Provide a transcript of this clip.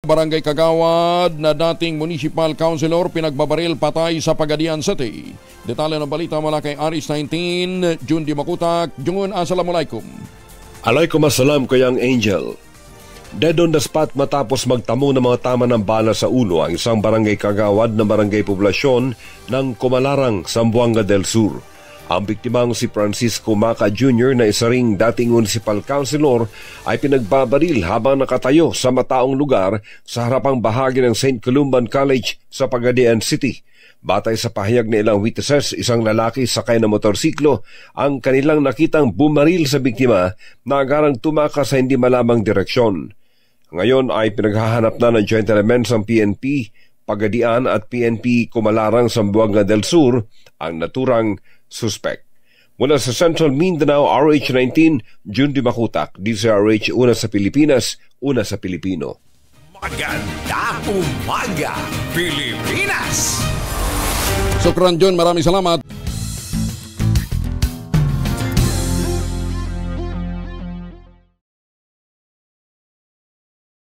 Barangay Kagawad na dating municipal councilor pinagbabaril patay sa Pagadian City. Detalye ng balita mula kay Aris 19, June Di Makutak. Jungun, assalamualaikum. Alaikum assalam, Kayang Angel. Dead on the spot matapos magtamo ng mga tama ng bala sa ulo ang isang barangay Kagawad na barangay poblasyon ng Kumalarang, Zamboanga del Sur. Ang biktimang si Francisco Maca Jr. na isa ring dating municipal councilor ay pinagbabaril habang nakatayo sa mataong lugar sa harapang bahagi ng St. Columban College sa Pagadian City. Batay sa pahayag ng ilang witnesses, isang lalaki sakay na motorsiklo ang kanilang nakitang bumaril sa biktima na agarang tumakas sa hindi malamang direksyon. Ngayon ay pinaghahanap na ng joint elements ng PNP, Pagadian at PNP Kumalarang, Zamboanga del Sur ang naturang suspect. Mula sa Central Mindanao, RH19, June Di Makutak, DZRH, una sa Pilipinas, una sa Pilipino. Magandang umaga, Pilipinas! Sukran John, maraming salamat.